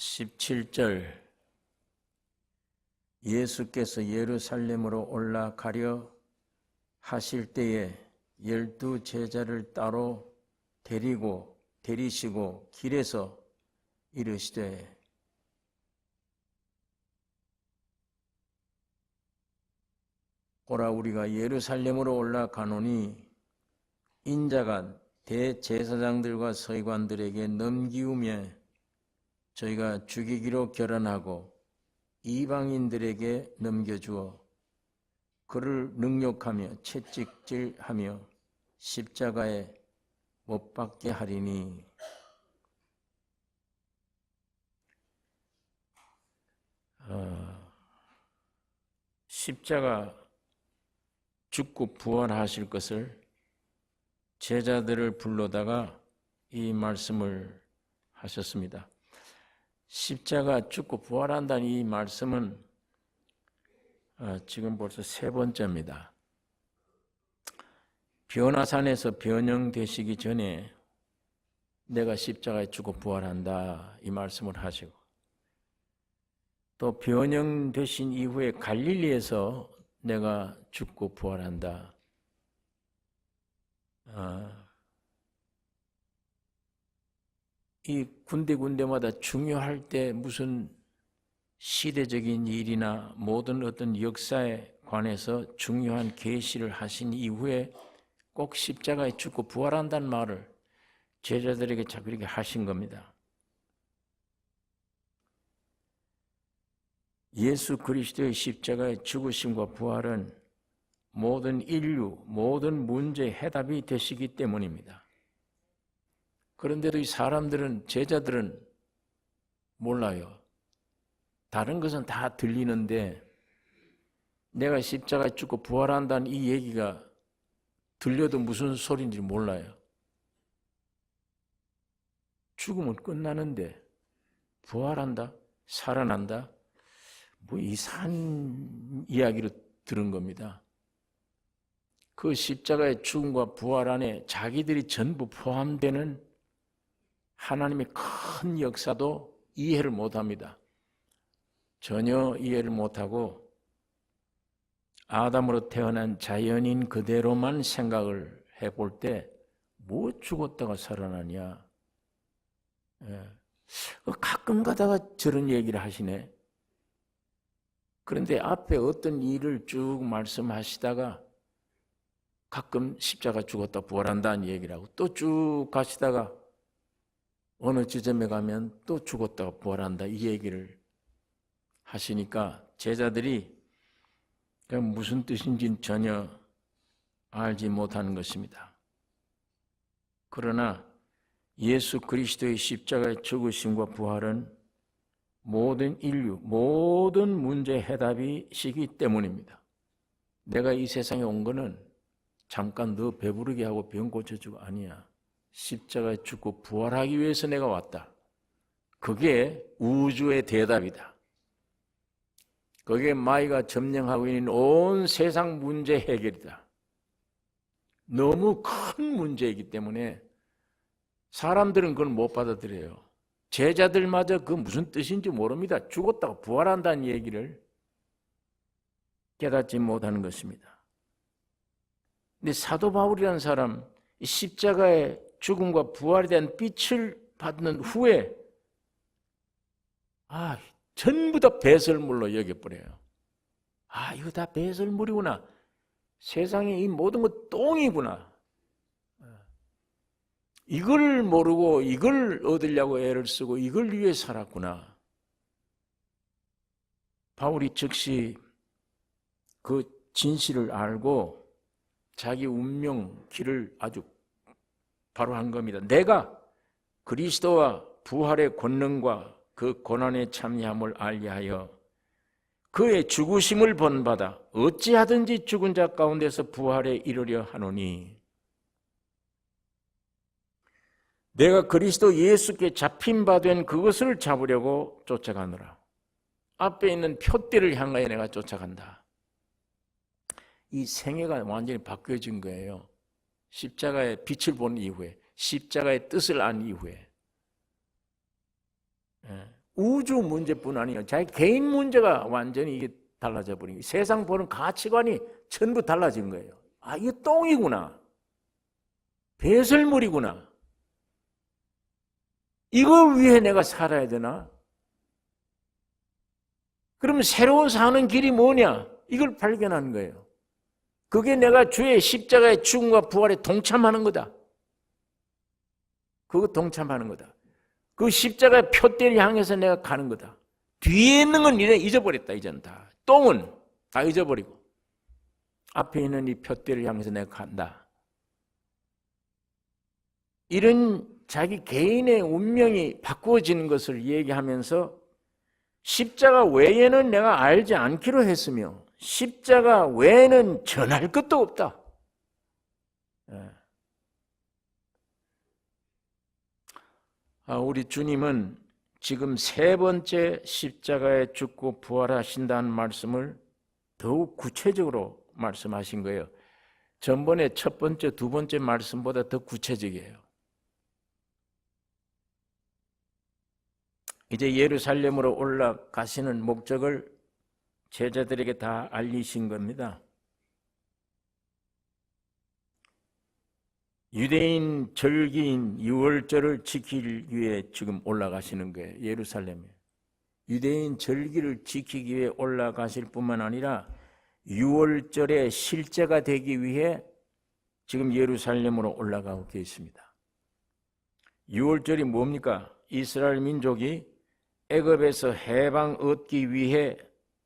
17절 예수께서 예루살렘으로 올라가려 하실 때에 12 제자를 따로 데리시고 길에서 이르시되 오라 우리가 예루살렘으로 올라가노니 인자가 대제사장들과 서기관들에게 넘기우며 저희가 죽이기로 결언하고 이방인들에게 넘겨주어 그를 능욕하며 채찍질하며 십자가에 못 박게 하리니 십자가 죽고 부활하실 것을 제자들을 불러다가 이 말씀을 하셨습니다. 십자가 죽고 부활한다는 이 말씀은 지금 벌써 세 번째입니다. 변화산에서 변형되시기 전에 내가 십자가에 죽고 부활한다 이 말씀을 하시고 또 변형되신 이후에 갈릴리에서 내가 죽고 부활한다. 이 군데군데마다 중요할 때 무슨 시대적인 일이나 모든 어떤 역사에 관해서 중요한 계시를 하신 이후에 꼭 십자가에 죽고 부활한다는 말을 제자들에게 자꾸 이렇게 하신 겁니다. 예수 그리스도의 십자가의 죽으심과 부활은 모든 인류, 모든 문제의 해답이 되시기 때문입니다. 그런데도 이 사람들은, 제자들은 몰라요. 다른 것은 다 들리는데 내가 십자가에 죽고 부활한다는 이 얘기가 들려도 무슨 소리인지 몰라요. 죽으면 끝나는데 부활한다? 살아난다? 뭐 이상한 이야기로 들은 겁니다. 그 십자가의 죽음과 부활 안에 자기들이 전부 포함되는 하나님의 큰 역사도 이해를 못합니다. 전혀 이해를 못하고 아담으로 태어난 자연인 그대로만 생각을 해볼 때 뭐 죽었다가 살아나냐. 가끔 가다가 저런 얘기를 하시네. 그런데 앞에 어떤 일을 쭉 말씀하시다가 가끔 십자가 죽었다 부활한다는 얘기를 하고 또 쭉 가시다가 어느 지점에 가면 또 죽었다가 부활한다 이 얘기를 하시니까 제자들이 그냥 무슨 뜻인지는 전혀 알지 못하는 것입니다. 그러나 예수 그리스도의 십자가의 죽으심과 부활은 모든 인류, 모든 문제의 해답이시기 때문입니다. 내가 이 세상에 온 거는 잠깐 너 배부르게 하고 병 고쳐주고 아니야. 십자가에 죽고 부활하기 위해서 내가 왔다. 그게 우주의 대답이다. 그게 마이가 점령하고 있는 온 세상 문제 해결이다. 너무 큰 문제이기 때문에 사람들은 그걸 못 받아들여요. 제자들마저 그 무슨 뜻인지 모릅니다. 죽었다가 부활한다는 얘기를 깨닫지 못하는 것입니다. 근데 사도 바울이라는 사람, 십자가의 죽음과 부활에 대한 빛을 받는 후에 전부 다 배설물로 여겨버려요. 이거 다 배설물이구나. 세상에 이 모든 것 똥이구나. 이걸 모르고 이걸 얻으려고 애를 쓰고 이걸 위해 살았구나. 바울이 즉시 그 진실을 알고 자기 운명 길을 아주 바로 한 겁니다. 내가 그리스도와 부활의 권능과 그 고난에 참여함을 알리하여 그의 죽으심을 본받아 어찌하든지 죽은 자 가운데서 부활에 이르려 하노니 내가 그리스도 예수께 잡힌 바 된 그것을 잡으려고 쫓아가노라. 앞에 있는 표대를 향하여 내가 쫓아간다. 이 생애가 완전히 바뀌어진 거예요. 십자가의 빛을 본 이후에, 십자가의 뜻을 안 이후에. 우주 문제뿐 아니에요. 자기 개인 문제가 완전히 이게 달라져 버린 거예요. 세상 보는 가치관이 전부 달라진 거예요. 아, 이게 똥이구나. 배설물이구나. 이걸 위해 내가 살아야 되나? 그러면 새로운 사는 길이 뭐냐? 이걸 발견한 거예요. 그게 내가 주의 십자가의 죽음과 부활에 동참하는 거다. 그거 동참하는 거다. 그 십자가의 표대를 향해서 내가 가는 거다. 뒤에 있는 건 이제 잊어버렸다. 이제는 다. 똥은 다 잊어버리고 앞에 있는 이 표대를 향해서 내가 간다. 이런 자기 개인의 운명이 바꾸어지는 것을 얘기하면서 십자가 외에는 내가 알지 않기로 했으며 십자가 외에는 전할 것도 없다. 우리 주님은 지금 세 번째 십자가에 죽고 부활하신다는 말씀을 더욱 구체적으로 말씀하신 거예요. 전번에 첫 번째, 두 번째 말씀보다 더 구체적이에요. 이제 예루살렘으로 올라가시는 목적을 제자들에게 다 알리신 겁니다. 유대인 절기인 유월절을 지키기 위해 지금 올라가시는 거예요. 예루살렘에. 유대인 절기를 지키기 위해 올라가실 뿐만 아니라 유월절의 실제가 되기 위해 지금 예루살렘으로 올라가고 계십니다. 유월절이 뭡니까? 이스라엘 민족이 애굽에서 해방 얻기 위해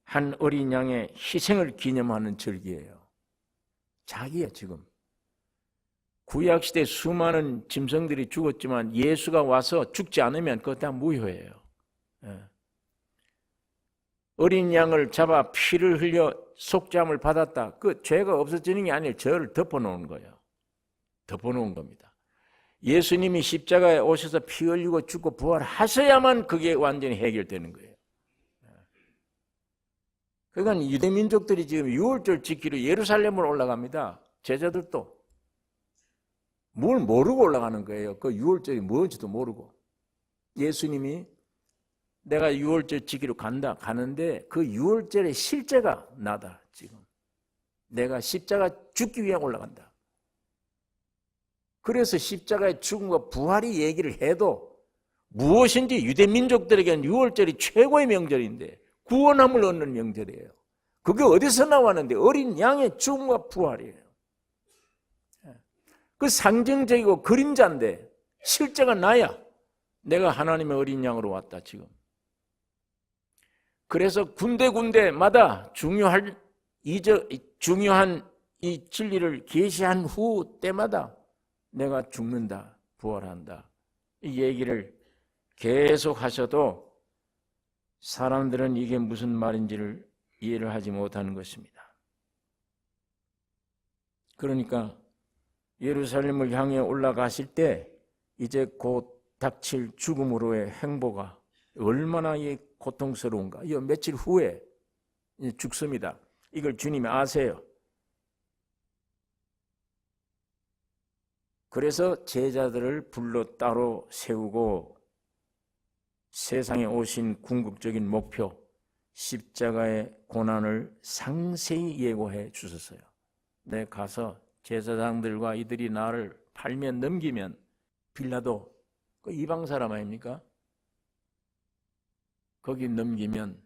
한 어린 양의 희생을 기념하는 절기예요. 자기야 지금. 구약시대 수많은 짐승들이 죽었지만 예수가 와서 죽지 않으면 그거 다 무효예요. 어린 양을 잡아 피를 흘려 속죄함을 받았다. 그 죄가 없어지는 게 아니라 죄를 덮어놓은 거예요. 덮어놓은 겁니다. 예수님이 십자가에 오셔서 피 흘리고 죽고 부활하셔야만 그게 완전히 해결되는 거예요. 그러니까 유대민족들이 지금 유월절 지키러 예루살렘으로 올라갑니다. 제자들도. 뭘 모르고 올라가는 거예요. 그 유월절이 뭔지도 모르고. 예수님이 내가 유월절 지키러 간다. 가는데 그 유월절의 실제가 나다. 지금. 내가 십자가 죽기 위해 올라간다. 그래서 십자가의 죽음과 부활이 얘기를 해도 무엇인지 유대민족들에게는 유월절이 최고의 명절인데 구원함을 얻는 명절이에요. 그게 어디서 나왔는데 어린 양의 죽음과 부활이에요. 그 상징적이고 그림자인데 실제가 나야 내가 하나님의 어린 양으로 왔다 지금. 그래서 군데군데마다 중요한 이 진리를 계시한 후 때마다 내가 죽는다, 부활한다 이 얘기를 계속 하셔도 사람들은 이게 무슨 말인지를 이해를 하지 못하는 것입니다. 그러니까 예루살렘을 향해 올라가실 때 이제 곧 닥칠 죽음으로의 행보가 얼마나 고통스러운가. 이 며칠 후에 죽습니다. 이걸 주님이 아세요. 그래서 제자들을 불러 따로 세우고 세상에 오신 궁극적인 목표 십자가의 고난을 상세히 예고해 주셨어요. 내 가서 제사장들과 이들이 나를 팔면 넘기면 빌라도 그 이방 사람 아닙니까? 거기 넘기면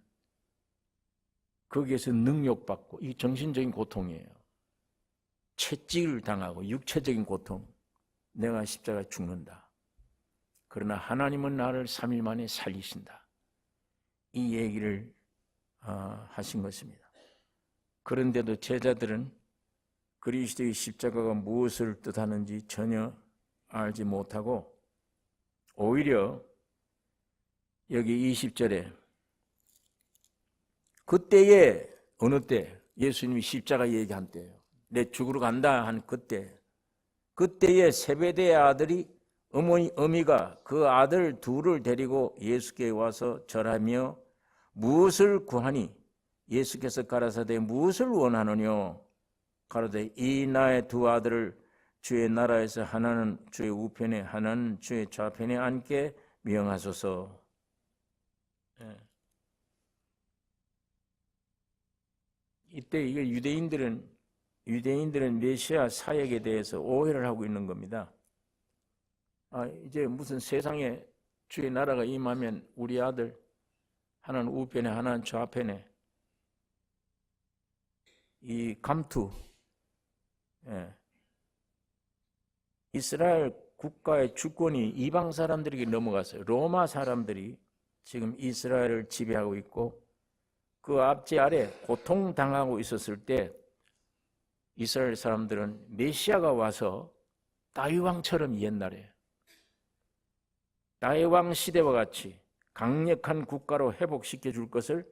거기에서 능욕받고 이 정신적인 고통이에요. 채찍을 당하고 육체적인 고통. 내가 십자가에 죽는다. 그러나 하나님은 나를 3일 만에 살리신다. 이 얘기를 하신 것입니다. 그런데도 제자들은 그리스도의 십자가가 무엇을 뜻하는지 전혀 알지 못하고 오히려 여기 20절에 그때에 어느 때 예수님이 십자가 얘기한 때예요. 내 죽으러 간다 한 그때에 세베대의 아들이 어미가 그 아들 둘을 데리고 예수께 와서 절하며 무엇을 구하니 예수께서 가라사대 무엇을 원하느뇨 가로되 이 나의 두 아들을 주의 나라에서 하나는 주의 우편에 하나는 주의 좌편에 앉게 명하소서. 예. 이때 이게 유대인들은 메시아 사역에 대해서 오해를 하고 있는 겁니다. 이제 무슨 세상에 주의 나라가 임하면 우리 아들 하나는 우편에 하나는 좌편에 이 감투, 예. 이스라엘 국가의 주권이 이방 사람들에게 넘어갔어요. 로마 사람들이 지금 이스라엘을 지배하고 있고 그 압제 아래 고통당하고 있었을 때 이스라엘 사람들은 메시아가 와서 다윗 왕처럼 옛날에 다윗 왕 시대와 같이 강력한 국가로 회복시켜 줄 것을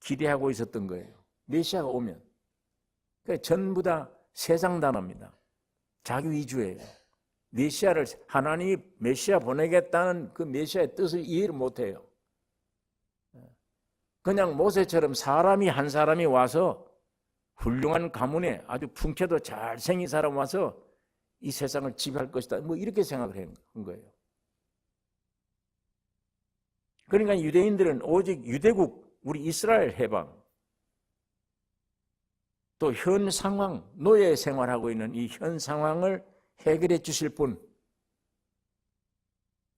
기대하고 있었던 거예요. 메시아가 오면. 그러니까 전부 다 세상 단어입니다. 자기 위주예요. 하나님이 메시아 보내겠다는 그 메시아의 뜻을 이해를 못해요. 그냥 모세처럼 한 사람이 와서 훌륭한 가문에 아주 풍채도 잘생긴 사람 와서 이 세상을 지배할 것이다. 뭐 이렇게 생각을 한 거예요. 그러니까 유대인들은 오직 유대국, 우리 이스라엘 해방, 또 현 상황, 노예 생활하고 있는 이 현 상황을 해결해 주실 분.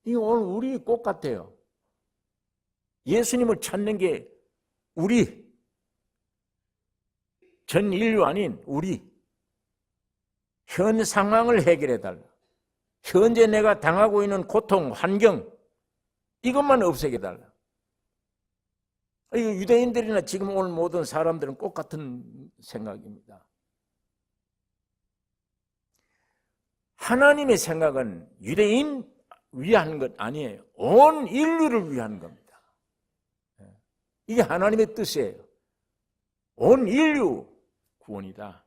이거 오늘 우리 꼭 같아요. 예수님을 찾는 게 우리, 전 인류 아닌 우리. 현 상황을 해결해 달라. 현재 내가 당하고 있는 고통, 환경, 이것만 없애게 달라. 유대인들이나 지금 오늘 모든 사람들은 꼭 같은 생각입니다. 하나님의 생각은 유대인 위한 것 아니에요. 온 인류를 위한 겁니다. 이게 하나님의 뜻이에요. 온 인류 구원이다.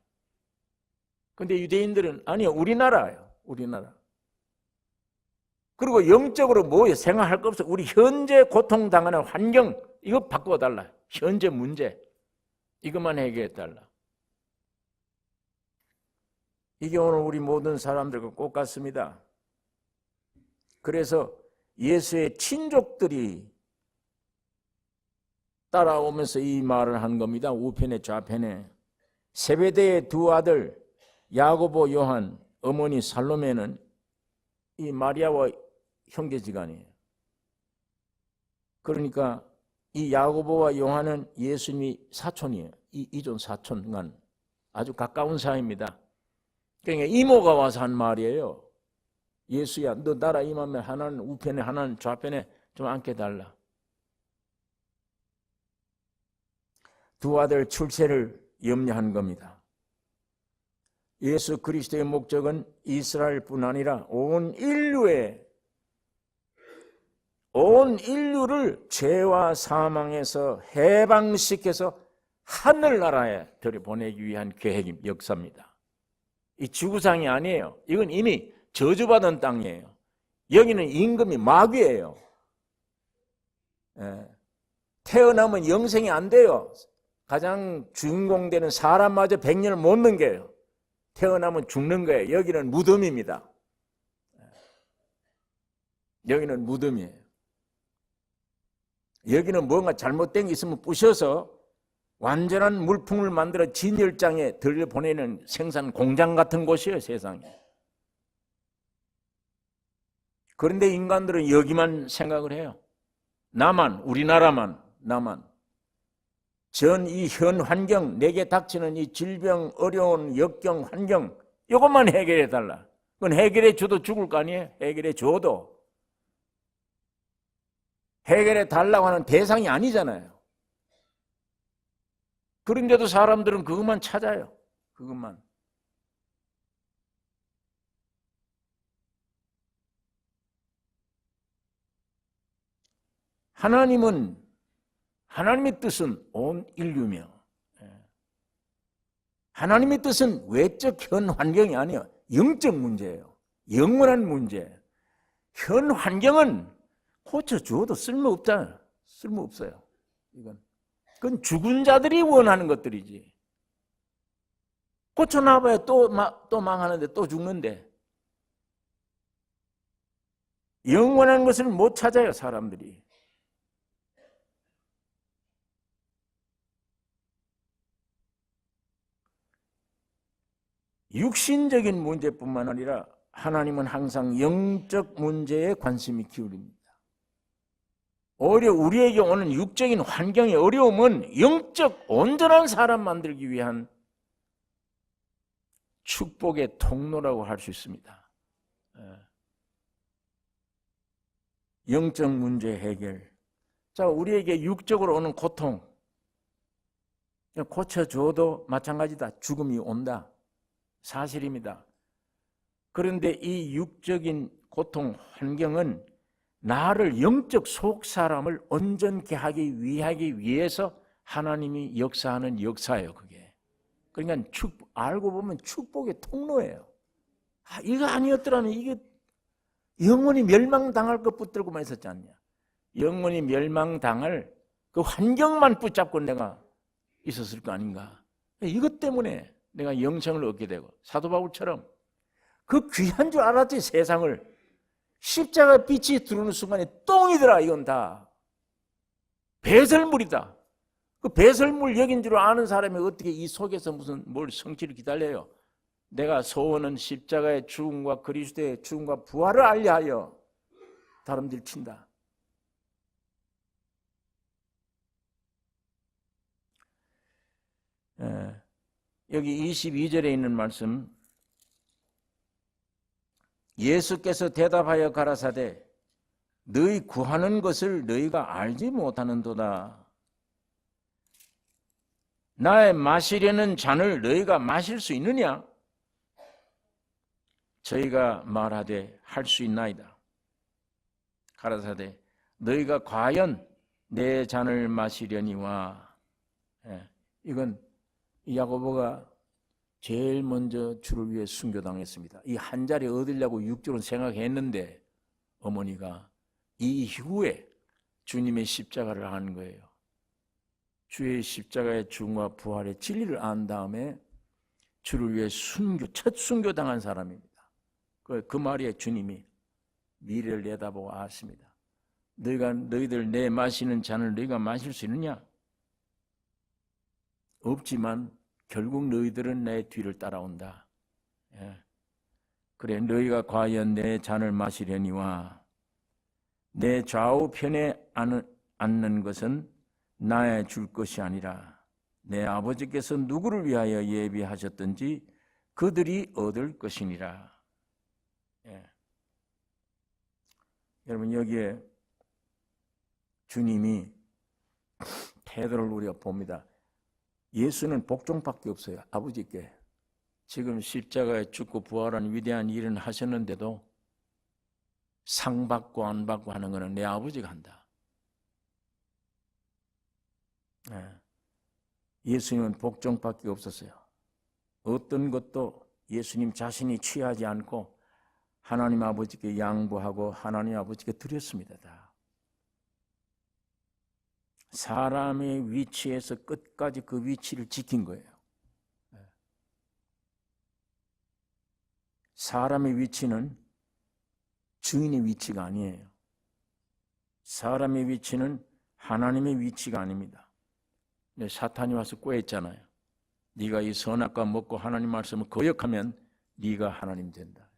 그런데 유대인들은 아니요, 우리나라예요. 우리나라. 그리고 영적으로 뭐예요? 생각할 거 없어. 우리 현재 고통당하는 환경 이거 바꿔달라. 현재 문제 이것만 해결해달라. 이게 오늘 우리 모든 사람들과 꼭 같습니다. 그래서 예수의 친족들이 따라오면서 이 말을 한 겁니다. 우편에 좌편에. 세베대의 두 아들 야고보, 요한, 어머니 살로메는 이 마리아와 형제지간이에요. 그러니까 이 야고보와 요한은 예수님이 사촌이에요. 이존 사촌간 아주 가까운 사이입니다. 그러니까 이모가 와서 한 말이에요. 예수야, 너 나라 임하면 하나는 우편에 하나는 좌편에 좀 앉혀달라. 두 아들 출세를 염려한 겁니다. 예수 그리스도의 목적은 이스라엘뿐 아니라 온 인류를 죄와 사망에서 해방시켜서 하늘나라에 들여보내기 위한 계획입니다. 역사입니다. 이 지구상이 아니에요. 이건 이미 저주받은 땅이에요. 여기는 임금이 마귀예요. 태어나면 영생이 안 돼요. 가장 주인공되는 사람마저 100년을 못 넘겨요. 태어나면 죽는 거예요. 여기는 무덤입니다. 여기는 무덤이에요. 여기는 뭔가 잘못된 게 있으면 부셔서 완전한 물품을 만들어 진열장에 들여보내는 생산 공장 같은 곳이에요, 세상에. 그런데 인간들은 여기만 생각을 해요. 우리나라만. 전 이 현 환경, 내게 닥치는 이 질병, 어려운 역경, 환경, 이것만 해결해 달라. 그건 해결해 줘도 죽을 거 아니에요? 해결해 줘도. 해결해 달라고 하는 대상이 아니잖아요. 그런데도 사람들은 그것만 찾아요. 그것만. 하나님의 뜻은 온 인류며, 하나님의 뜻은 외적 현 환경이 아니에요. 영적 문제예요. 영원한 문제. 현 환경은 고쳐주어도 쓸모없잖아요. 쓸모없어요. 그건 죽은 자들이 원하는 것들이지. 고쳐놔봐야 또 망하는데 또 죽는데. 영원한 것을 못 찾아요, 사람들이. 육신적인 문제뿐만 아니라 하나님은 항상 영적 문제에 관심이 기울입니다. 오히려 우리에게 오는 육적인 환경의 어려움은 영적 온전한 사람 만들기 위한 축복의 통로라고 할 수 있습니다. 영적 문제 해결. 자, 우리에게 육적으로 오는 고통 고쳐줘도 마찬가지다. 죽음이 온다. 사실입니다. 그런데 이 육적인 고통 환경은 나를 영적 속사람을 온전케 하기 위해서 하나님이 역사하는 역사예요. 그게. 그러니까 알고 보면 축복의 통로예요. 이거 아니었더라면 이게 영원히 멸망당할 것 붙들고만 있었지 않냐. 영원히 멸망당할 그 환경만 붙잡고 내가 있었을 거 아닌가. 이것 때문에 내가 영생을 얻게 되고 사도 바울처럼 그 귀한 줄 알았지. 세상을. 십자가 빛이 들어오는 순간에 똥이더라. 이건 다 배설물이다. 그 배설물 여긴 줄 아는 사람이 어떻게 이 속에서 무슨 뭘 성취를 기다려요. 내가 소원은 십자가의 죽음과 그리스도의 죽음과 부활을 알려하여 다름질 친다. 여기 22절에 있는 말씀, 예수께서 대답하여 가라사대 너희 구하는 것을 너희가 알지 못하는도다. 나의 마시려는 잔을 너희가 마실 수 있느냐? 저희가 말하되 할 수 있나이다. 가라사대 너희가 과연 내 잔을 마시려니와. 이건 야고보가 제일 먼저 주를 위해 순교당했습니다. 이 한 자리 얻으려고 6절은 생각했는데 어머니가 이후에 주님의 십자가를 안 거예요. 주의 십자가의 죽음과 부활의 진리를 안 다음에 주를 위해 첫 순교당한 사람입니다. 그 말에 주님이 미래를 내다보고 아십니다. 너희들 내 마시는 잔을 너희가 마실 수 있느냐? 없지만 결국 너희들은 내 뒤를 따라온다. 그래 너희가 과연 내 잔을 마시려니와 내 좌우편에 앉는 것은 나의 줄 것이 아니라 내 아버지께서 누구를 위하여 예비하셨든지 그들이 얻을 것이니라. 여러분 여기에 주님이 태도를 우리가 봅니다. 예수는 복종밖에 없어요. 아버지께. 지금 십자가에 죽고 부활한 위대한 일은 하셨는데도 상 받고 안 받고 하는 것은 내 아버지가 한다. 예수님은 복종밖에 없었어요. 어떤 것도 예수님 자신이 취하지 않고 하나님 아버지께 양보하고 하나님 아버지께 드렸습니다. 다. 사람의 위치에서 끝까지 그 위치를 지킨 거예요. 사람의 위치는 주인의 위치가 아니에요. 사람의 위치는 하나님의 위치가 아닙니다. 사탄이 와서 꾀했잖아요. 네가 이 선악과 먹고 하나님 말씀을 거역하면 네가 하나님 된다.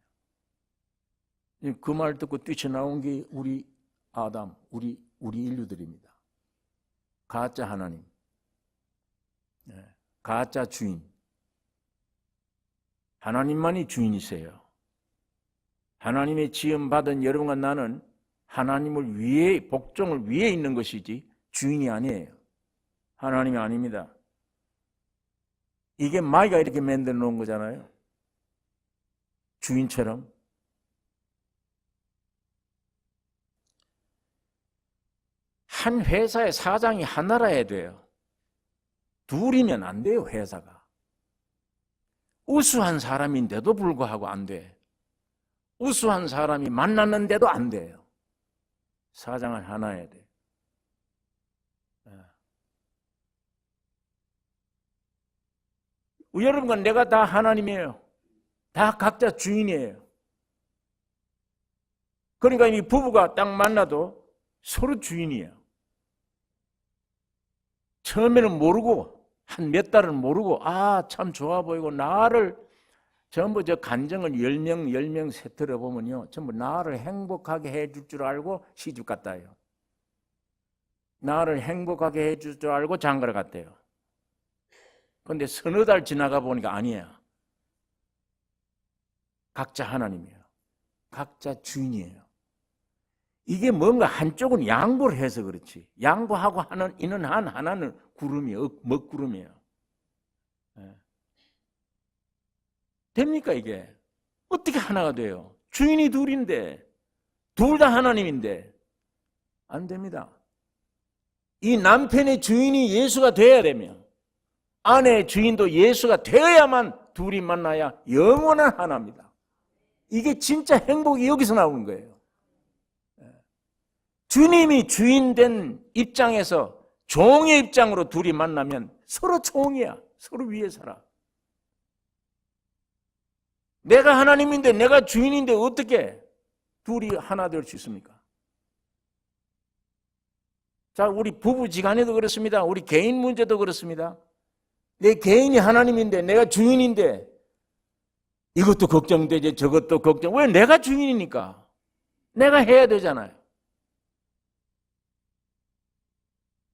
그 말 듣고 뛰쳐나온 게 우리 아담, 우리 인류들입니다. 가짜 하나님, 가짜 주인. 하나님만이 주인이세요. 하나님의 지음받은 여러분과 나는 하나님을 위해, 복종을 위해 있는 것이지 주인이 아니에요. 하나님이 아닙니다. 이게 마귀가 이렇게 만들어 놓은 거잖아요. 주인처럼. 한 회사의 사장이 하나라 해야 돼요. 둘이면 안 돼요, 회사가. 우수한 사람인데도 불구하고 안 돼. 우수한 사람이 만났는데도 안 돼요. 사장은 하나여야 돼. 여러분과 내가 다 하나님이에요. 다 각자 주인이에요. 그러니까 이 부부가 딱 만나도 서로 주인이에요. 처음에는 모르고 한 몇 달은 모르고 참 좋아 보이고 나를 전부 저 간증을 10명 세트를 보면요, 전부 나를 행복하게 해줄 줄 알고 시집 갔다요. 나를 행복하게 해줄 줄 알고 장가를 갔대요. 그런데 서너 달 지나가 보니까 아니에요. 각자 하나님이에요. 각자 주인이에요. 이게 뭔가 한쪽은 양보를 해서 그렇지, 양보하고 있는 한 하나는 구름이에요. 먹구름이에요. 됩니까 이게? 어떻게 하나가 돼요? 주인이 둘인데, 둘 다 하나님인데 안 됩니다. 이 남편의 주인이 예수가 돼야 되며 아내의 주인도 예수가 되어야만 둘이 만나야 영원한 하나입니다. 이게 진짜 행복이 여기서 나오는 거예요. 주님이 주인된 입장에서 종의 입장으로 둘이 만나면 서로 종이야. 서로 위에 살아. 내가 하나님인데, 내가 주인인데 어떻게 둘이 하나 될 수 있습니까? 자, 우리 부부지간에도 그렇습니다. 우리 개인 문제도 그렇습니다. 내 개인이 하나님인데, 내가 주인인데 이것도 걱정되지, 저것도 걱정. 왜? 내가 주인이니까 내가 해야 되잖아요.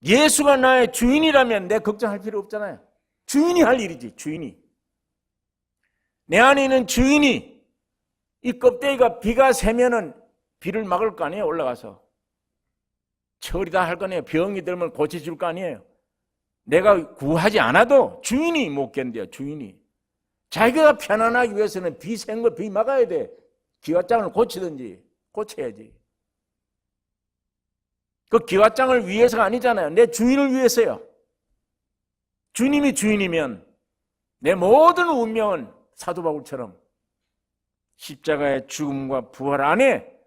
예수가 나의 주인이라면 내 걱정할 필요 없잖아요. 주인이 할 일이지, 주인이. 내 안에 있는 주인이, 이 껍데기가 비가 새면은 비를 막을 거 아니에요. 올라가서 처리다 할 거 아니에요. 병이 들면 고쳐줄 거 아니에요. 내가 구하지 않아도 주인이 못 견뎌요. 주인이 자기가 편안하기 위해서는 비 센 거 비 막아야 돼. 기와장을 고치든지 고쳐야지. 그 기와장을 위해서가 아니잖아요. 내 주인을 위해서요. 주님이 주인이면 내 모든 운명은 사도 바울처럼 십자가의 죽음과 부활 안에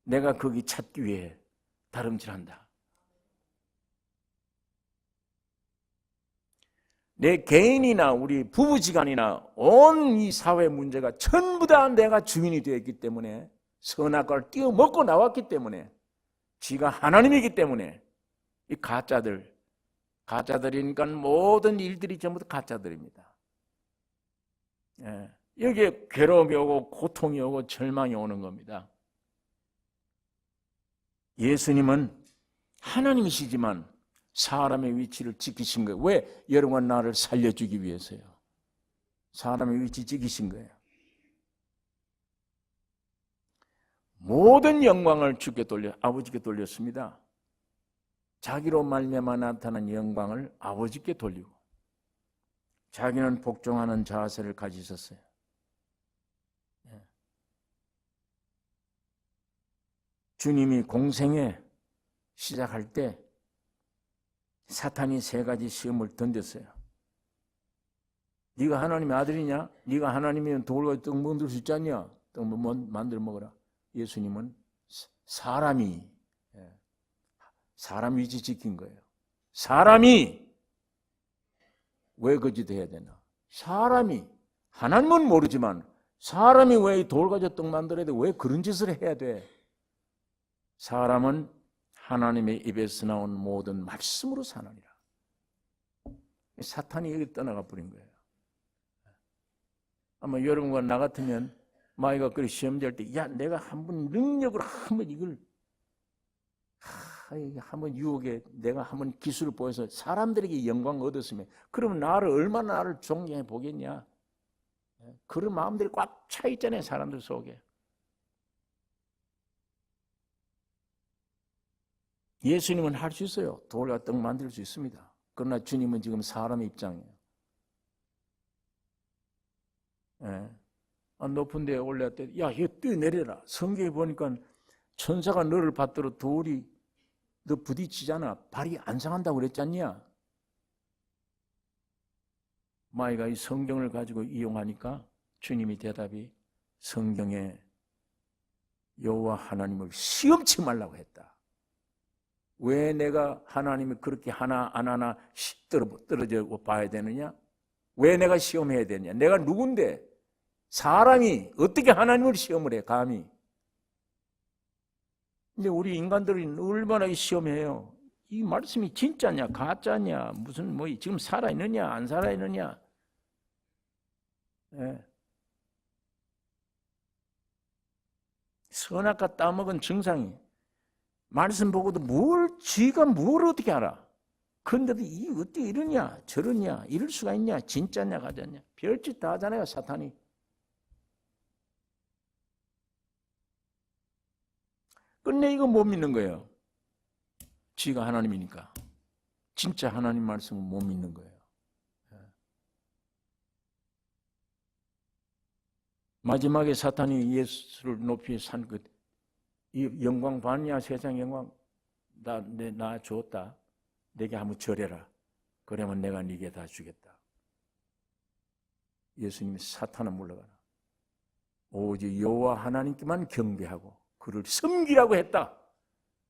내가 거기 찾기 위해 다름질한다. 내 개인이나 우리 부부지간이나 온 이 사회 문제가 전부 다 내가 주인이 되었기 때문에, 선악과를 띄어먹고 나왔기 때문에, 지가 하나님이기 때문에 이 가짜들이니까 모든 일들이 전부 다 가짜들입니다. 여기에 괴로움이 오고 고통이 오고 절망이 오는 겁니다. 예수님은 하나님이시지만 사람의 위치를 지키신 거예요. 왜? 여러분과 나를 살려주기 위해서요. 사람의 위치 지키신 거예요. 모든 영광을 주께 아버지께 돌렸습니다. 자기로 말미암아 나타난 영광을 아버지께 돌리고 자기는 복종하는 자세를 가지셨어요. 주님이 공생에 시작할 때 사탄이 3가지 시험을 던졌어요. 네가 하나님의 아들이냐? 네가 하나님이면 돌과 떡 만들 수 있지 않냐? 떡 만들어 먹어라. 예수님은 사람 위치 지킨 거예요. 사람이 왜 거짓해야 되나? 사람이, 하나님은 모르지만 사람이 왜 돌 가지고 떡 만들어야 돼? 왜 그런 짓을 해야 돼? 사람은 하나님의 입에서 나온 모든 말씀으로 사느니라. 사탄이 여기 떠나가 버린 거예요. 아마 여러분과 나 같으면 마이가 그리 시험될 때, 야, 내가 한번 능력으로 한번 이걸 한번 유혹에 내가 한번 기술을 보여서 사람들에게 영광을 얻었으면, 그러면 나를 존경해 보겠냐? 그런 마음들이 꽉 차 있잖아요, 사람들 속에. 예수님은 할 수 있어요. 돌과 떡 만들 수 있습니다. 그러나 주님은 지금 사람의 입장이에요. 높은 데에 올라갈 야, 이거 뛰어내려라. 성경에 보니까 천사가 너를 받들어 돌이 너 부딪히잖아. 발이 안 상한다고 그랬지 않냐? 마이가 이 성경을 가지고 이용하니까 주님이 대답이, 성경에 여호와 하나님을 시험치 말라고 했다. 왜 내가 하나님이 그렇게 하나 안 하나 떨어져 봐야 되느냐? 왜 내가 시험해야 되느냐? 내가 누군데? 사람이 어떻게 하나님을 시험을 해, 감히? 근데 우리 인간들은 얼마나 시험해요. 이 말씀이 진짜냐 가짜냐, 무슨 지금 살아있느냐 안 살아있느냐. 선악과 따먹은 정상이 말씀 보고도 지가 뭘 어떻게 알아? 그런데도 이 어떻게 이러냐 저러냐 이럴 수가 있냐 진짜냐 가짜냐 별짓 다 하잖아요 사탄이. 끝내 이거 못 믿는 거예요. 지가 하나님이니까. 진짜 하나님 말씀을 못 믿는 거예요. 마지막에 사탄이 예수를 높이 산 것, 이 영광 봤냐 세상 영광 나 줬다. 내게 한번 절해라. 그러면 내가 네게 다 주겠다. 예수님이 사탄은 물러가라. 오직 여호와 하나님께만 경배하고 그를 섬기라고 했다.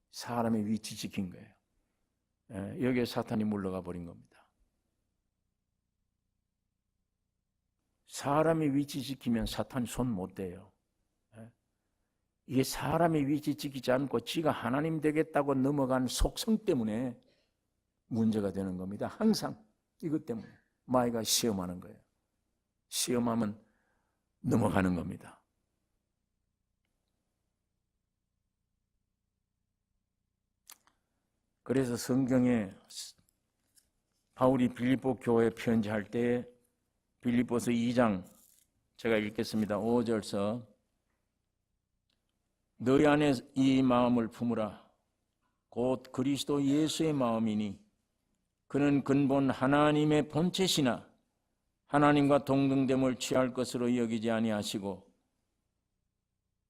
사람의 위치 지킨 거예요. 여기에 사탄이 물러가 버린 겁니다. 사람의 위치 지키면 사탄이 손 못 대요. 이게 사람의 위치 지키지 않고 지가 하나님 되겠다고 넘어간 속성 때문에 문제가 되는 겁니다. 항상 이것 때문에 마귀가 시험하는 거예요. 시험하면 넘어가는 겁니다. 그래서 성경에 바울이 빌립보 교회에 편지할 때 빌립보서 2장 제가 읽겠습니다. 5절서 너희 안에 이 마음을 품으라. 곧 그리스도 예수의 마음이니 그는 근본 하나님의 본체시나 하나님과 동등됨을 취할 것으로 여기지 아니하시고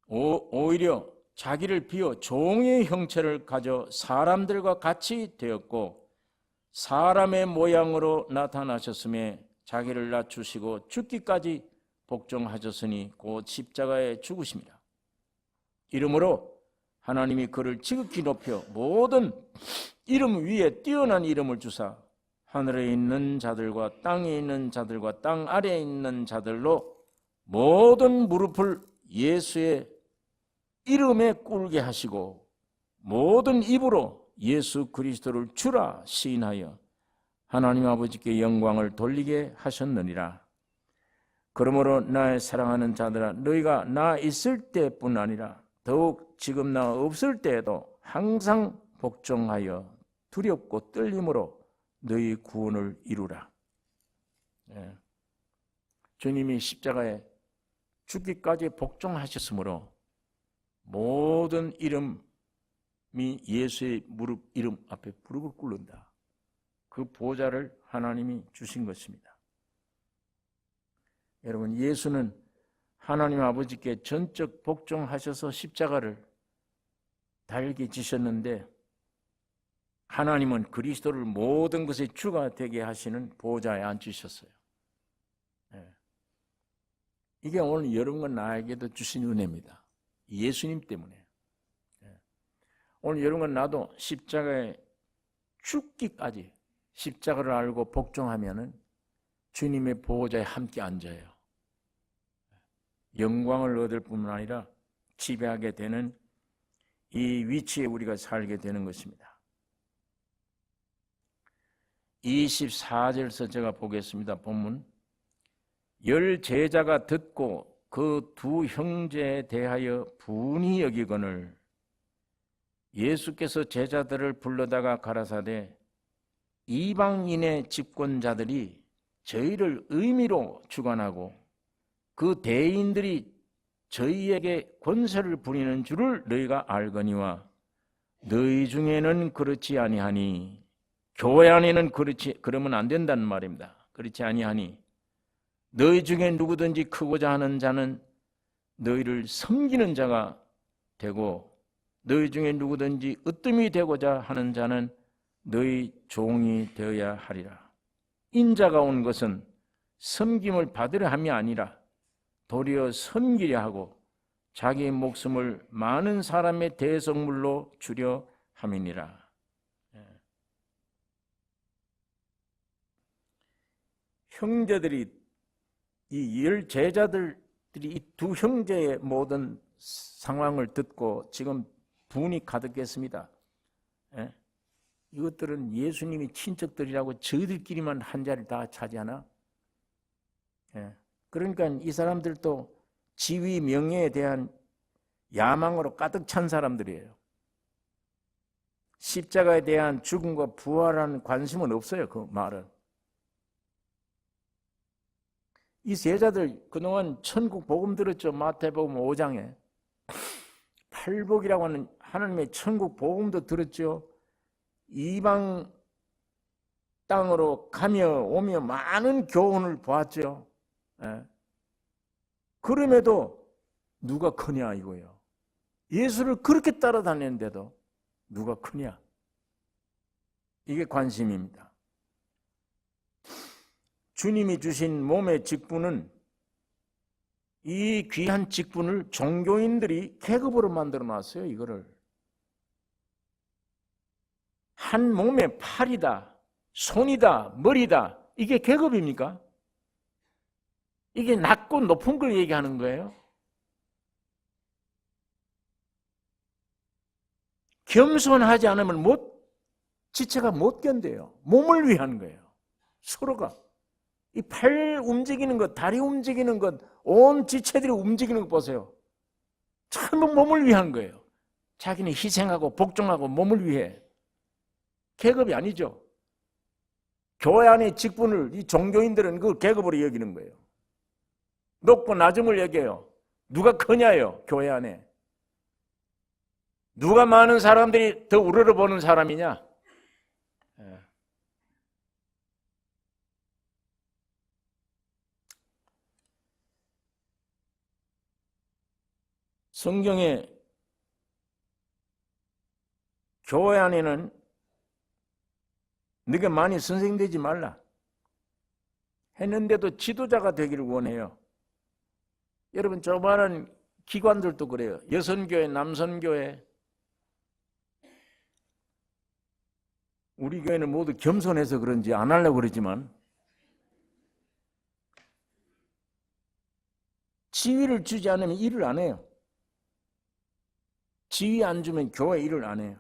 오히려 자기를 비워 종의 형체를 가져 사람들과 같이 되었고 사람의 모양으로 나타나셨음에 자기를 낮추시고 죽기까지 복종하셨으니 곧 십자가에 죽으십니다. 이러므로 하나님이 그를 지극히 높여 모든 이름 위에 뛰어난 이름을 주사 하늘에 있는 자들과 땅에 있는 자들과 땅 아래에 있는 자들로 모든 무릎을 예수의 이름에 꿇게 하시고 모든 입으로 예수 그리스도를 주라 시인하여 하나님 아버지께 영광을 돌리게 하셨느니라. 그러므로 나의 사랑하는 자들아 너희가 나 있을 때뿐 아니라 더욱 지금 나 없을 때에도 항상 복종하여 두렵고 떨림으로 너희 구원을 이루라. 주님이 십자가에 죽기까지 복종하셨으므로 모든 이름이 예수의 무릎 이름 앞에 무릎을 꿇는다. 그 보좌를 하나님이 주신 것입니다. 여러분 예수는 하나님 아버지께 전적 복종하셔서 십자가를 달게 지셨는데 하나님은 그리스도를 모든 것의 주가 되게 하시는 보좌에 앉으셨어요. 이게 오늘 여러분과 나에게도 주신 은혜입니다. 예수님 때문에. 오늘 여러분과 나도 십자가에 죽기까지 십자가를 알고 복종하면은 주님의 보호자에 함께 앉아요. 영광을 얻을 뿐만 아니라 지배하게 되는 이 위치에 우리가 살게 되는 것입니다. 24절에서 제가 보겠습니다. 본문. 열 제자가 듣고 그 두 형제에 대하여 분이 여기거늘 예수께서 제자들을 불러다가 가라사대 이방인의 집권자들이 저희를 의미로 주관하고 그 대인들이 저희에게 권세를 부리는 줄을 너희가 알거니와 너희 중에는 그렇지 아니하니 교회 안에는 그러면 안 된다는 말입니다. 그렇지 아니하니 너희 중에 누구든지 크고자 하는 자는 너희를 섬기는 자가 되고 너희 중에 누구든지 으뜸이 되고자 하는 자는 너희 종이 되어야 하리라. 인자가 온 것은 섬김을 받으려 함이 아니라 도리어 섬기려 하고 자기 목숨을 많은 사람의 대속물로 주려 함이니라. 형제들이 이 열 제자들이 이 두 형제의 모든 상황을 듣고 지금 분이 가득했습니다. 이것들은 예수님이 친척들이라고 저희들끼리만 한 자리를 다 차지하나? 그러니까 이 사람들도 지위 명예에 대한 야망으로 가득 찬 사람들이에요. 십자가에 대한 죽음과 부활하는 관심은 없어요. 그 말은. 이 제자들 그동안 천국 복음 들었죠. 마태복음 5장에 팔복이라고 하는 하나님의 천국 복음도 들었죠. 이방 땅으로 가며 오며 많은 교훈을 보았죠. 예. 그럼에도 누가 크냐 이거예요. 예수를 그렇게 따라다녔는데도 누가 크냐? 이게 관심입니다. 주님이 주신 몸의 직분은 이 귀한 직분을 종교인들이 계급으로 만들어 놨어요. 이거를 한 몸의 팔이다, 손이다, 머리다, 이게 계급입니까? 이게 낮고 높은 걸 얘기하는 거예요. 겸손하지 않으면 지체가 못 견뎌요. 몸을 위한 거예요. 서로가. 이 팔 움직이는 것, 다리 움직이는 것, 온 지체들이 움직이는 것 보세요. 전부 몸을 위한 거예요. 자기는 희생하고 복종하고 몸을 위해. 계급이 아니죠. 교회 안의 직분을 이 종교인들은 그걸 계급으로 여기는 거예요. 높고 낮음을 얘기해요. 누가 크냐요, 교회 안에. 누가 많은 사람들이 더 우러러보는 사람이냐? 성경에 교회 안에는 네가 많이 선생되지 말라 했는데도 지도자가 되기를 원해요. 여러분 조그마한 기관들도 그래요. 여선교회, 남선교회. 우리 교회는 모두 겸손해서 그런지 안 하려고 그러지만 지위를 주지 않으면 일을 안 해요. 지위 안 주면 교회 일을 안 해요.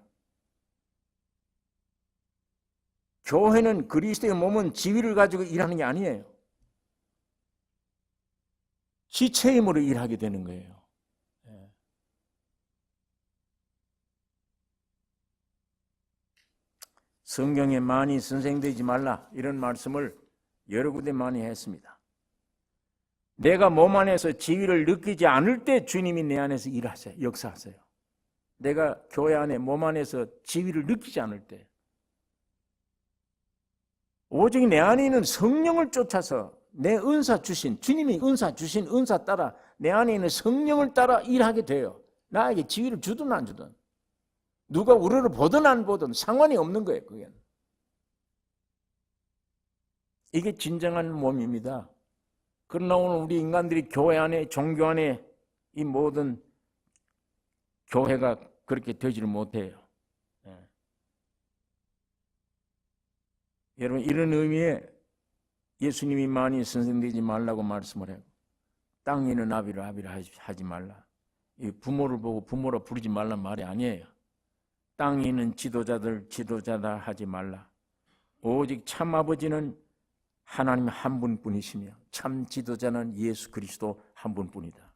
교회는 그리스도의 몸은 지위를 가지고 일하는 게 아니에요. 지체 힘으로 일하게 되는 거예요. 성경에 많이 선생되지 말라 이런 말씀을 여러 군데 많이 했습니다. 내가 몸 안에서 지위를 느끼지 않을 때 주님이 내 안에서 일하세요. 역사하세요. 내가 교회 안에 몸 안에서 지위를 느끼지 않을 때 오직 내 안에 있는 성령을 쫓아서 내 은사 주신 주님이 은사 주신 은사 따라 내 안에 있는 성령을 따라 일하게 돼요. 나에게 지위를 주든 안 주든 누가 우리를 보든 안 보든 상관이 없는 거예요. 그게. 이게 진정한 몸입니다. 그러나 오늘 우리 인간들이 교회 안에 종교 안에 이 모든 교회가 그렇게 되지를 못해요. 여러분 이런 의미에 예수님이 많이 선생되지 말라고 말씀을 해요. 땅 위는 아비를 하지 말라. 부모를 보고 부모라 부르지 말란 말이 아니에요. 땅 위는 지도자들 지도자다 하지 말라. 오직 참 아버지는 하나님 한 분뿐이시며 참 지도자는 예수 그리스도 한 분뿐이다.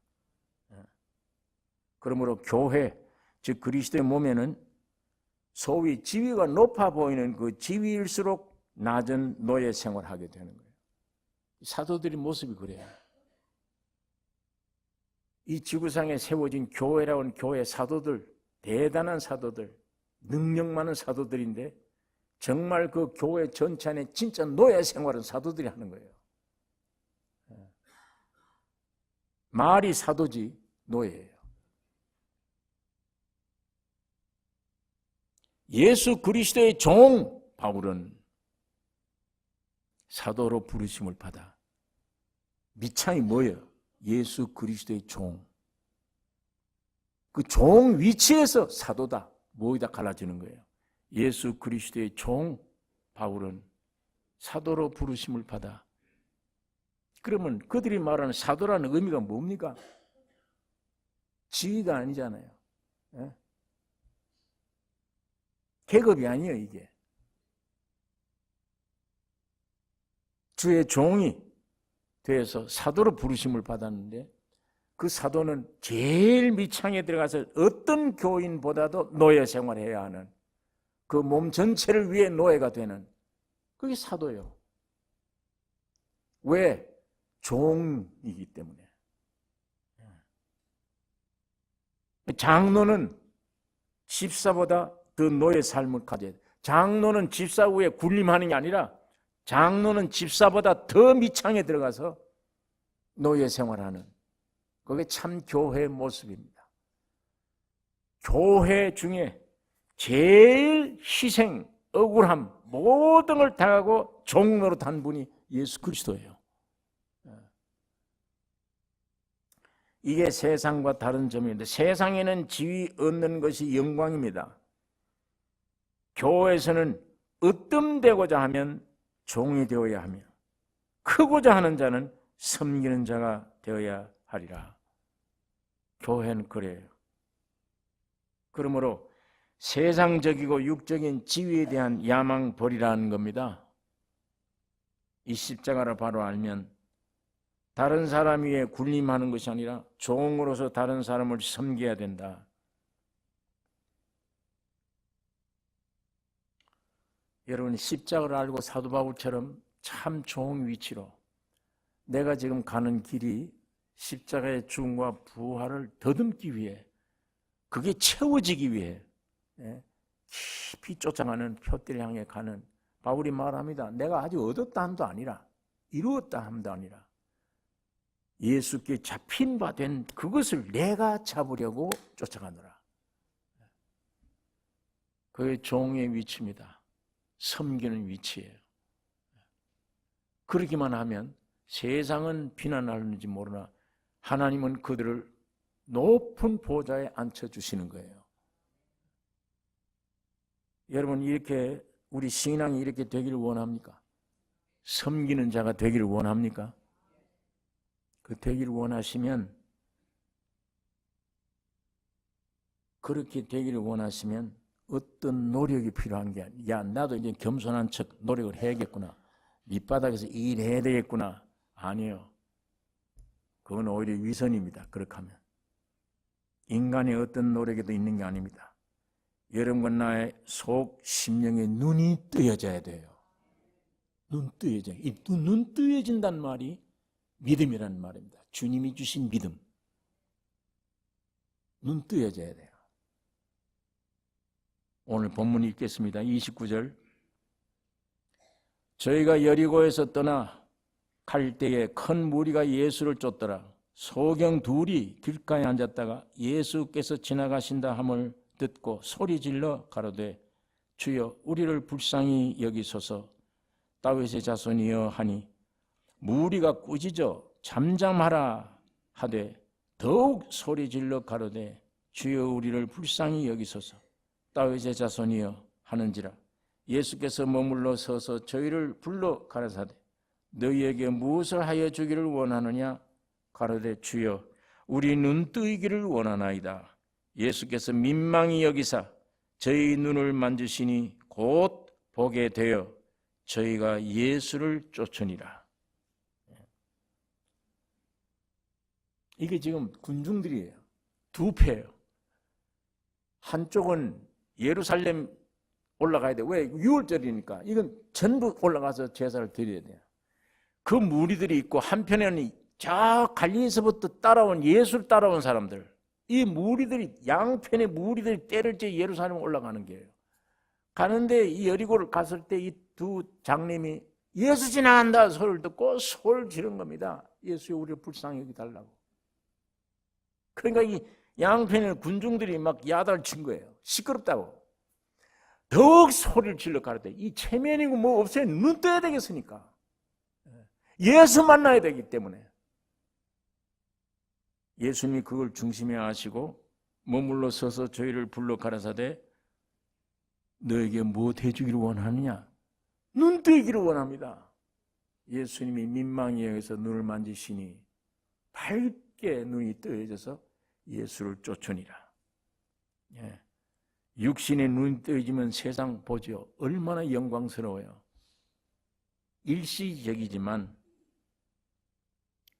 그러므로 교회 즉 그리스도의 몸에는 소위 지위가 높아 보이는 그 지위일수록 낮은 노예 생활을 하게 되는 거예요. 사도들의 모습이 그래요. 이 지구상에 세워진 교회라고 하는 교회 사도들, 대단한 사도들, 능력 많은 사도들인데 정말 그 교회 전체 안에 진짜 노예 생활은 사도들이 하는 거예요. 말이 사도지 노예예요. 예수 그리스도의 종 바울은 사도로 부르심을 받아 밑창이 뭐예요? 예수 그리스도의 종. 그 종 위치에서 사도다. 뭐이다 갈라지는 거예요. 예수 그리스도의 종 바울은 사도로 부르심을 받아. 그러면 그들이 말하는 사도라는 의미가 뭡니까? 지위가 아니잖아요. 예? 계급이 아니에요, 이게. 주의 종이 돼서 사도로 부르심을 받았는데 그 사도는 제일 밑창에 들어가서 어떤 교인보다도 노예 생활해야 하는, 그 몸 전체를 위해 노예가 되는, 그게 사도예요. 왜? 종이기 때문에. 장로는 집사보다 더 노예 삶을 가져야 돼. 장로는 집사 위에 군림하는 게 아니라 장로는 집사보다 더 밑창에 들어가서 노예 생활하는, 그게 참 교회의 모습입니다. 교회 중에 제일 희생, 억울함, 모든 걸 당하고 종로로 단 분이 예수 그리스도예요. 이게 세상과 다른 점인데, 세상에는 지위 얻는 것이 영광입니다. 교회에서는 으뜸되고자 하면 종이 되어야 하며, 크고자 하는 자는 섬기는 자가 되어야 하리라. 교회는 그래요. 그러므로 세상적이고 육적인 지위에 대한 야망 버리라는 겁니다. 이 십자가를 바로 알면 다른 사람 위에 군림하는 것이 아니라 종으로서 다른 사람을 섬겨야 된다. 여러분, 십자가를 알고 사도 바울처럼 참 좋은 위치로 내가 지금 가는 길이 십자가의 죽음과 부활을 더듬기 위해, 그게 채워지기 위해 깊이 쫓아가는 표대를 향해 가는, 바울이 말합니다. 내가 아직 얻었다 함도 아니라 이루었다 함도 아니라 예수께 잡힌 바 된 그것을 내가 잡으려고 쫓아가노라. 그의 종의 위치입니다. 섬기는 위치예요. 그러기만 하면 세상은 비난하는지 모르나 하나님은 그들을 높은 보좌에 앉혀주시는 거예요. 여러분, 이렇게 우리 신앙이 이렇게 되기를 원합니까? 섬기는 자가 되기를 원합니까? 그 되기를 원하시면, 그렇게 되기를 원하시면 어떤 노력이 필요한 게 아니야. 야, 나도 이제 겸손한 척 노력을 해야겠구나, 밑바닥에서 일해야 되겠구나. 아니에요. 그건 오히려 위선입니다. 그렇게 하면 인간의 어떤 노력에도 있는 게 아닙니다. 여러분과 나의 속 심령의 눈이 뜨여져야 돼요. 눈 뜨여져. 이 눈 뜨여진다는 말이 믿음이라는 말입니다. 주님이 주신 믿음. 눈 뜨여져야 돼요. 오늘 본문 읽겠습니다. 29절. 저희가 여리고에서 떠나 갈 때에 큰 무리가 예수를 쫓더라. 소경 둘이 길가에 앉았다가 예수께서 지나가신다 함을 듣고 소리질러 가로되 주여 우리를 불쌍히 여기소서. 다윗의 자손이여 하니 무리가 꾸짖어 잠잠하라 하되 더욱 소리질러 가로되 주여 우리를 불쌍히 여기소서. 다윗의 자손이여 하는지라. 예수께서 머물러 서서 저희를 불러 가라사대 너희에게 무엇을 하여 주기를 원하느냐 가로되 주여 우리 눈 뜨이기를 원하나이다. 예수께서 민망히 여기사 저희 눈을 만지시니 곧 보게 되어 저희가 예수를 쫓으니라. 이게 지금 군중들이에요. 두 패예요. 한쪽은 예루살렘 올라가야 돼. 왜? 6월절이니까. 이건 전부 올라가서 제사를 드려야 돼요. 그 무리들이 있고 한편에는 저 갈릴리에서부터 따라온 예수를 따라온 사람들, 이 무리들이 양편의 무리들이 때를 째 예루살렘 올라가는 거예요. 가는데 이 여리고를 갔을 때 이 두 장님이 예수 지나간다 소리를 듣고 소리를 지른 겁니다. 예수여 우리를 불쌍히 여기달라고. 그러니까 이 양편의 군중들이 막 야단을 친 거예요. 시끄럽다고. 더욱 소리를 질러 가르되 이 체면이고 뭐 없어요. 눈 떠야 되겠으니까. 예수 만나야 되기 때문에. 예수님이 그걸 중심에 하시고 머물러 서서 저희를 불러 가라사대 너에게 무엇 해주기를 원하느냐? 눈 뜨기를 원합니다. 예수님이 민망히 여기서 눈을 만지시니 밝게 눈이 뜨여져서 예수를 쫓으니라. 예. 육신의 눈이 뜨여지면 세상 보죠. 얼마나 영광스러워요. 일시적이지만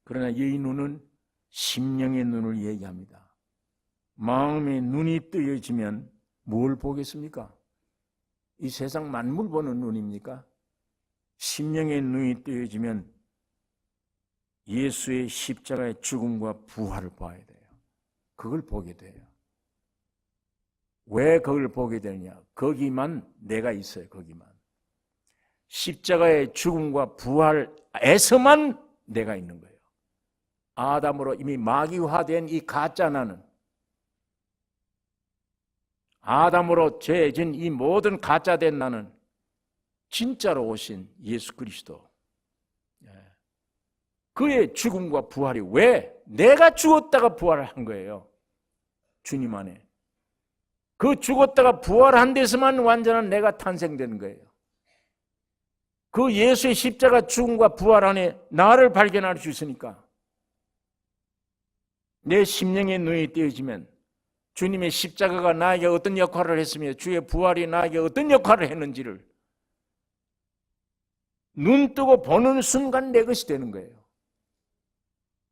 그러나 이 눈은 심령의 눈을 얘기합니다. 마음의 눈이 뜨여지면 뭘 보겠습니까? 이 세상 만물 보는 눈입니까? 심령의 눈이 뜨여지면 예수의 십자가의 죽음과 부활을 봐야 돼요. 그걸 보게 돼요. 왜 그걸 보게 되느냐? 거기만 내가 있어요. 거기만. 십자가의 죽음과 부활에서만 내가 있는 거예요. 아담으로 이미 마귀화된 이 가짜 나는, 아담으로 죄진 이 모든 가짜된 나는 진짜로 오신 예수 그리스도, 그의 죽음과 부활이 왜? 내가 죽었다가 부활을 한 거예요. 주님 안에. 그 죽었다가 부활한 데서만 완전한 내가 탄생되는 거예요. 그 예수의 십자가 죽음과 부활 안에 나를 발견할 수 있으니까 내 심령의 눈이 띄어지면 주님의 십자가가 나에게 어떤 역할을 했으며 주의 부활이 나에게 어떤 역할을 했는지를 눈 뜨고 보는 순간 내 것이 되는 거예요.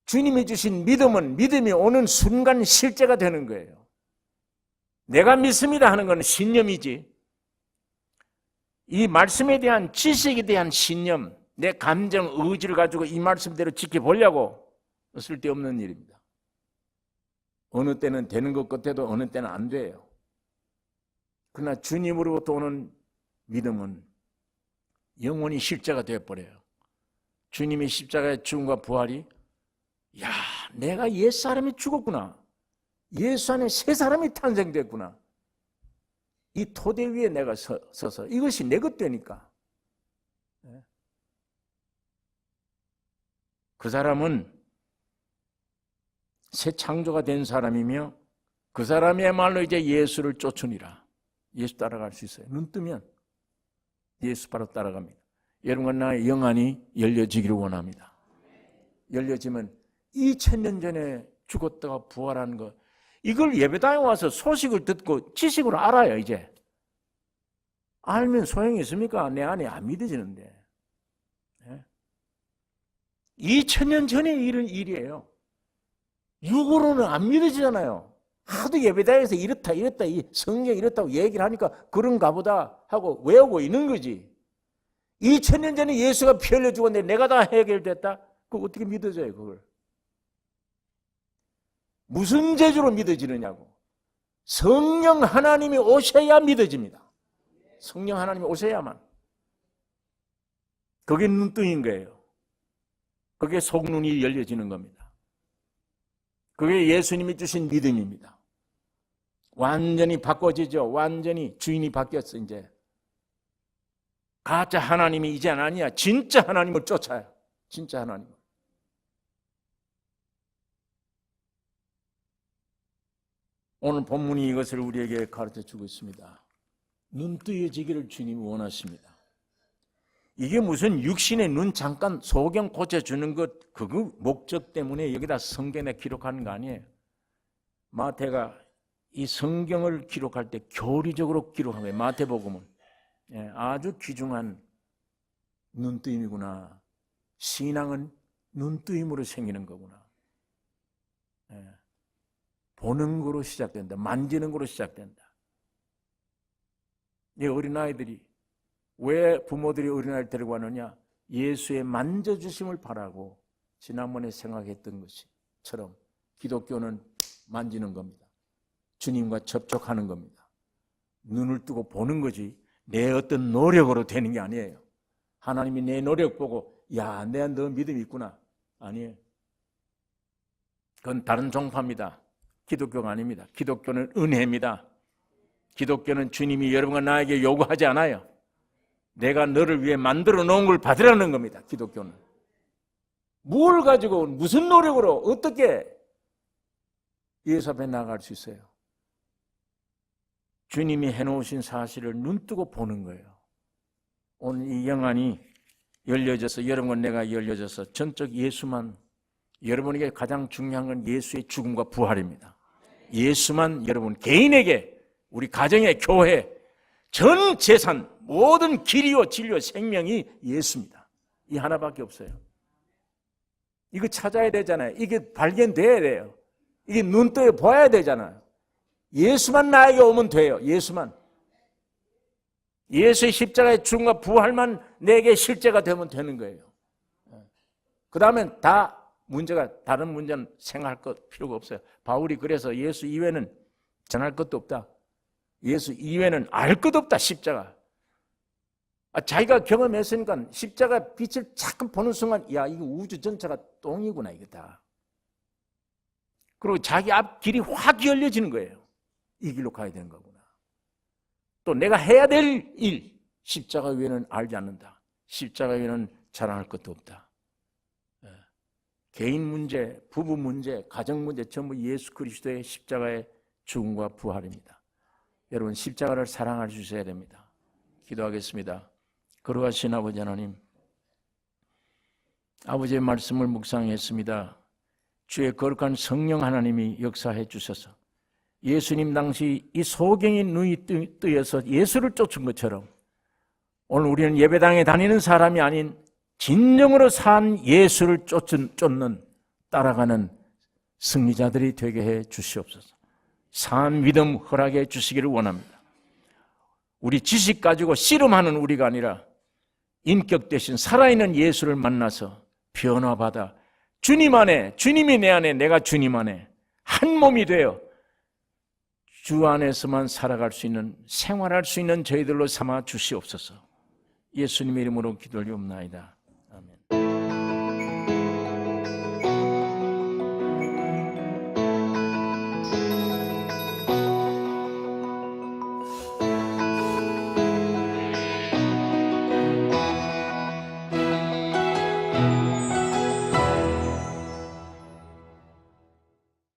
주님이 주신 믿음은 믿음이 오는 순간 실제가 되는 거예요. 내가 믿습니다 하는 건 신념이지, 이 말씀에 대한 지식에 대한 신념, 내 감정, 의지를 가지고 이 말씀대로 지켜보려고 쓸데없는 일입니다. 어느 때는 되는 것 같아도 어느 때는 안 돼요. 그러나 주님으로부터 오는 믿음은 영원히 실제가 되어버려요. 주님의 십자가의 죽음과 부활이, 야, 내가 옛사람이 죽었구나, 예수 안에 새 사람이 탄생됐구나, 이 토대 위에 내가 서서 이것이 내 것 되니까 그 사람은 새 창조가 된 사람이며 그 사람이야말로 이제 예수를 쫓으니라. 예수 따라갈 수 있어요. 눈 뜨면 예수 바로 따라갑니다. 여러분과 나의 영안이 열려지기를 원합니다. 열려지면 2000년 전에 죽었다가 부활한 것, 이걸 예배당에 와서 소식을 듣고 지식으로 알아요. 이제 알면 소용이 있습니까? 내 안에 안 믿어지는데. 2000년 전에 일은 일이에요. 육으로는 안 믿어지잖아요. 하도 예배당에서 이렇다 이 성경 이렇다고 얘기를 하니까 그런가 보다 하고 외우고 있는 거지. 2000년 전에 예수가 피 흘려 죽었는데 내가 다 해결됐다? 그거 어떻게 믿어져요, 그걸? 무슨 재주로 믿어지느냐고. 성령 하나님이 오셔야 믿어집니다. 성령 하나님이 오셔야만. 그게 눈뜨인 거예요. 그게 속눈이 열려지는 겁니다. 그게 예수님이 주신 믿음입니다. 완전히 바꿔지죠. 완전히 주인이 바뀌었어. 이제 가짜 하나님이 이제는 아니야. 진짜 하나님을 쫓아요. 진짜 하나님. 오늘 본문이 이것을 우리에게 가르쳐주고 있습니다. 눈 뜨여지기를 주님이 원하십니다. 이게 무슨 육신의 눈 잠깐 소경 고쳐주는 것, 그 목적 때문에 여기다 성경에 기록하는 거 아니에요. 마태가 이 성경을 기록할 때 교리적으로 기록한 거예요. 마태복음은 아주 귀중한 눈뜨임이구나. 신앙은 눈뜨임으로 생기는 거구나. 보는 거로 시작된다. 만지는 거로 시작된다. 이 어린아이들이 왜 부모들이 어린아이를 데리고 왔느냐? 예수의 만져주심을 바라고 지난번에 생각했던 것처럼 기독교는 만지는 겁니다. 주님과 접촉하는 겁니다. 눈을 뜨고 보는 거지 내 어떤 노력으로 되는 게 아니에요. 하나님이 내 노력 보고 야, 내가 너 믿음이 있구나. 아니에요. 그건 다른 종파입니다. 기독교가 아닙니다. 기독교는 은혜입니다. 기독교는 주님이 여러분과 나에게 요구하지 않아요. 내가 너를 위해 만들어 놓은 걸 받으라는 겁니다. 기독교는. 뭘 가지고 무슨 노력으로 어떻게 예수 앞에 나아갈 수 있어요? 주님이 해놓으신 사실을 눈뜨고 보는 거예요. 오늘 이 영안이 열려져서 여러분과 내가 열려져서 전적 예수만, 여러분에게 가장 중요한 건 예수의 죽음과 부활입니다. 예수만 여러분 개인에게, 우리 가정의 교회, 전 재산, 모든 길이요 진리요 생명이 예수입니다. 이 하나밖에 없어요. 이거 찾아야 되잖아요. 이게 발견돼야 돼요. 이게 눈뜨여 보아야 되잖아요. 예수만 나에게 오면 돼요. 예수만. 예수의 십자가의 죽음과 부활만 내게 실제가 되면 되는 거예요. 그 다음엔 다 다른 문제는 생각할 것 필요가 없어요. 바울이 그래서 예수 이외에는 전할 것도 없다. 예수 이외에는 알 것도 없다. 십자가. 자기가 경험했으니까 십자가 빛을 잠깐 보는 순간 야, 이거 우주 전체가 똥이구나 이거다. 그리고 자기 앞 길이 확 열려지는 거예요. 이 길로 가야 되는 거구나. 또 내가 해야 될 일, 십자가 외에는 알지 않는다. 십자가 외에는 자랑할 것도 없다. 개인 문제, 부부 문제, 가정 문제 전부 예수 그리스도의 십자가의 죽음과 부활입니다. 여러분 십자가를 사랑할 수 있어야 됩니다. 기도하겠습니다. 거룩하신 아버지 하나님, 아버지의 말씀을 묵상했습니다. 주의 거룩한 성령 하나님이 역사해 주셔서 예수님 당시 이 소경의 눈이 뜨여서 예수를 쫓은 것처럼 오늘 우리는 예배당에 다니는 사람이 아닌 진정으로 산 예수를 쫓는 따라가는 승리자들이 되게 해 주시옵소서. 산 믿음 허락해 주시기를 원합니다. 우리 지식 가지고 씨름하는 우리가 아니라 인격 대신 살아있는 예수를 만나서 변화받아 주님 안에, 주님이 내 안에, 내가 주님 안에 한 몸이 되어 주 안에서만 살아갈 수 있는, 생활할 수 있는 저희들로 삼아 주시옵소서. 예수님의 이름으로 기도를 옵나이다. 아멘.